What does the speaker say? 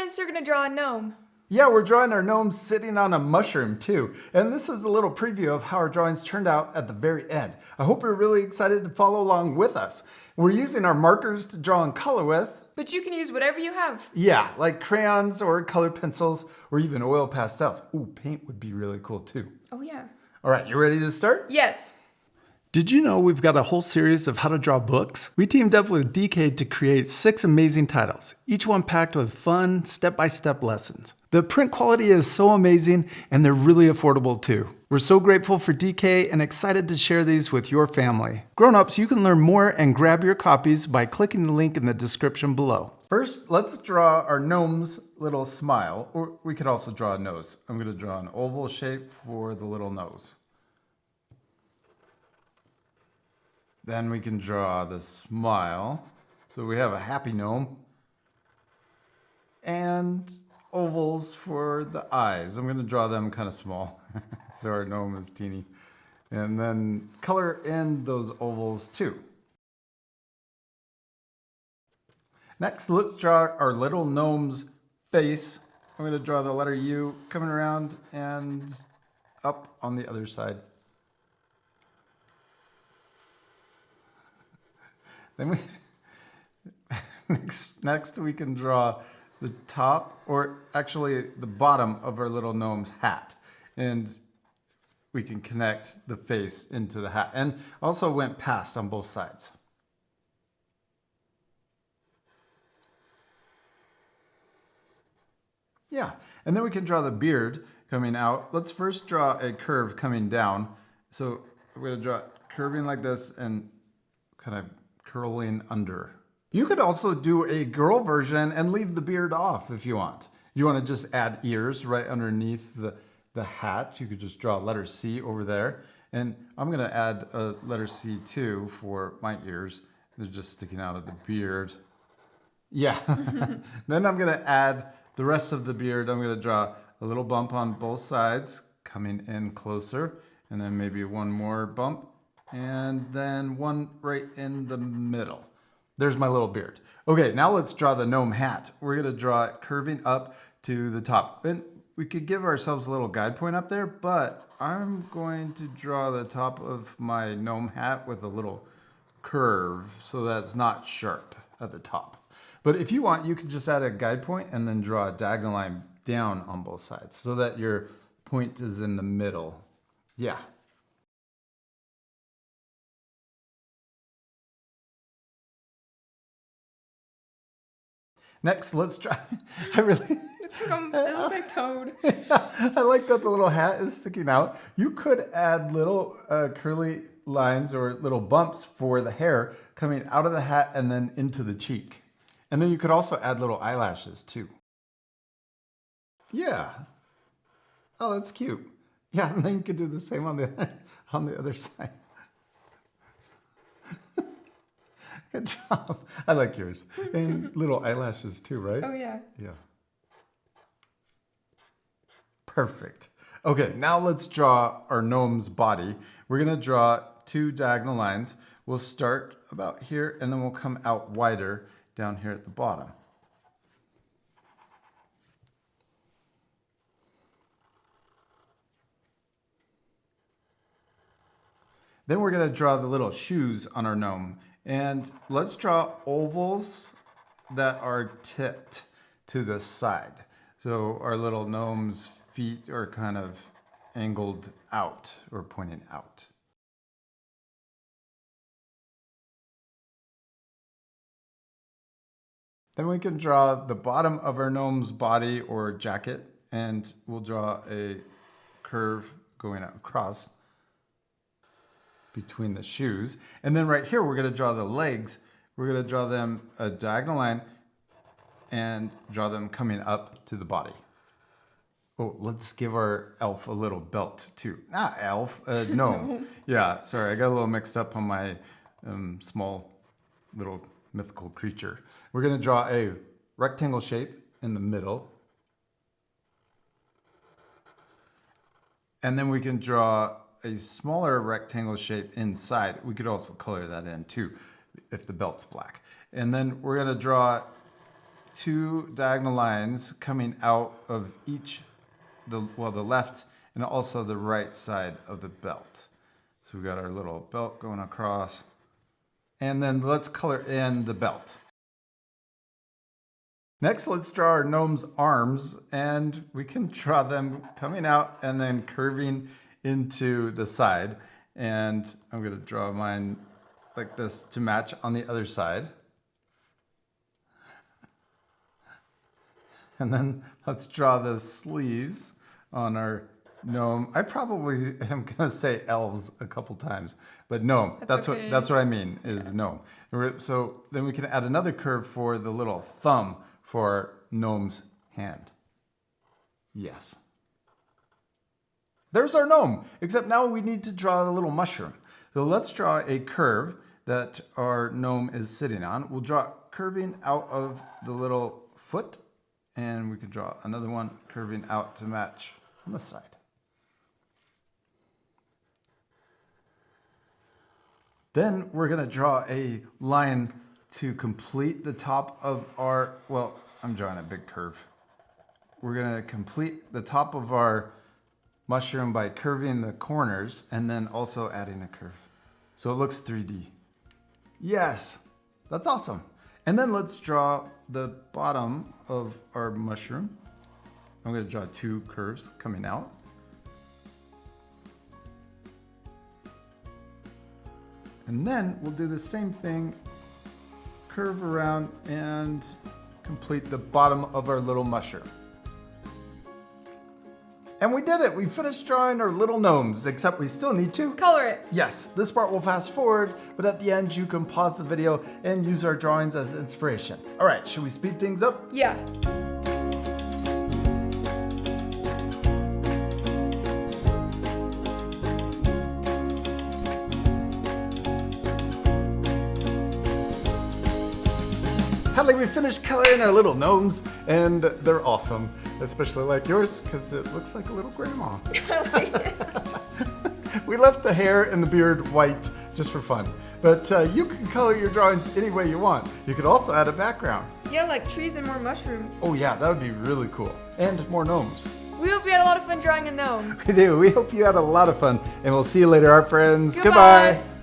Science, they're gonna draw a gnome. Yeah, we're drawing our gnome sitting on a mushroom too. And this is a little preview of how our drawings turned out at the very end. I hope you're really excited to follow along with us. We're using our markers to draw and color with. But you can use whatever you have. Yeah, like crayons or colored pencils or even oil pastels. Ooh, paint would be really cool too. Oh yeah. All right, you ready to start? Yes. Did you know we've got a whole series of how to draw books? We teamed up with DK to create 6 amazing titles, each one packed with fun, step-by-step lessons. The print quality is so amazing and they're really affordable too. We're so grateful for DK and excited to share these with your family. Grown-ups, you can learn more and grab your copies by clicking the link in the description below. First, let's draw our gnome's little smile, or we could also draw a nose. I'm going to draw an oval shape for the little nose. Then we can draw the smile. So we have a happy gnome. And ovals for the eyes. I'm going to draw them kind of small. So our gnome is teeny. And then color in those ovals too. Next, let's draw our little gnome's face. I'm going to draw the letter U coming around and up on the other side. Then we next we can draw the top, or actually the bottom of our little gnome's hat. And we can connect the face into the hat. And also went past on both sides. Yeah, and then we can draw the beard coming out. Let's first draw a curve coming down. So we're going to draw it curving like this and kind of curling under. You could also do a girl version and leave the beard off if you want. You want to just add ears right underneath the hat. You could just draw letter C over there. And I'm going to add a letter C too for my ears. They're just sticking out of the beard. Yeah. Then I'm going to add the rest of the beard. I'm going to draw a little bump on both sides coming in closer. And then maybe one more bump. And then one right in the middle. There's my little beard. Okay, now let's draw the gnome hat. We're going to draw it curving up to the top. And we could give ourselves a little guide point up there, but I'm going to draw the top of my gnome hat with a little curve so that's not sharp at the top. But if you want, you could just add a guide point and then draw a diagonal line down on both sides so that your point is in the middle. Yeah. Next, let's try. It looks like Toad. I like that the little hat is sticking out. You could add little curly lines or little bumps for the hair coming out of the hat and then into the cheek. And then you could also add little eyelashes too. Yeah. Oh, that's cute. Yeah, and then you could do the same on the other side. Good job. I like yours. And little eyelashes too, right? Oh yeah. Yeah. Perfect. Okay, now let's draw our gnome's body. We're going to draw 2 diagonal lines. We'll start about here and then we'll come out wider down here at the bottom. Then we're going to draw the little shoes on our gnome. And let's draw ovals that are tipped to the side. So our little gnome's feet are kind of angled out or pointing out. Then we can draw the bottom of our gnome's body or jacket, and we'll draw a curve going across between the shoes. And then right here, we're going to draw the legs. We're going to draw them a diagonal line and draw them coming up to the body. Oh, let's give our elf a little belt too. Not elf, gnome. Yeah, sorry, I got a little mixed up on my small little mythical creature. We're going to draw a rectangle shape in the middle. And then we can draw a smaller rectangle shape inside. We could also color that in too, if the belt's black. And then we're going to draw two diagonal lines coming out of each, the left and also the right side of the belt. So we got our little belt going across. And then let's color in the belt. Next, let's draw our gnome's arms, and we can draw them coming out and then curving into the side. And I'm going to draw mine like this to match on the other side. And then let's draw the sleeves on our gnome. I probably am going to say elves a couple times, but gnome. That's okay. what I mean is gnome. So then we can add another curve for the little thumb for gnome's hand. Yes. There's our gnome, except now we need to draw the little mushroom. So let's draw a curve that our gnome is sitting on. We'll draw curving out of the little foot, and we can draw another one curving out to match on the side. Then we're going to draw a line to complete the top of our, well, I'm drawing a big curve. We're going to complete the top of our mushroom by curving the corners and then also adding a curve. So it looks 3D. Yes, that's awesome. And then let's draw the bottom of our mushroom. I'm going to draw two curves coming out. And then we'll do the same thing, curve around and complete the bottom of our little mushroom. And we did it! We finished drawing our little gnomes, except we still need to Color it. Yes, this part will fast forward, but at the end you can pause the video and use our drawings as inspiration. All right, should we speed things up? Yeah. Hadley, we finished coloring our little gnomes, and they're awesome, especially like yours, because it looks like a little grandma. We left the hair and the beard white just for fun, but you can color your drawings any way you want. You could also add a background. Yeah, like trees and more mushrooms. Oh yeah, that would be really cool. And more gnomes. We hope you had a lot of fun drawing a gnome. We do. We hope you had a lot of fun, and we'll see you later, our friends. Goodbye. Goodbye.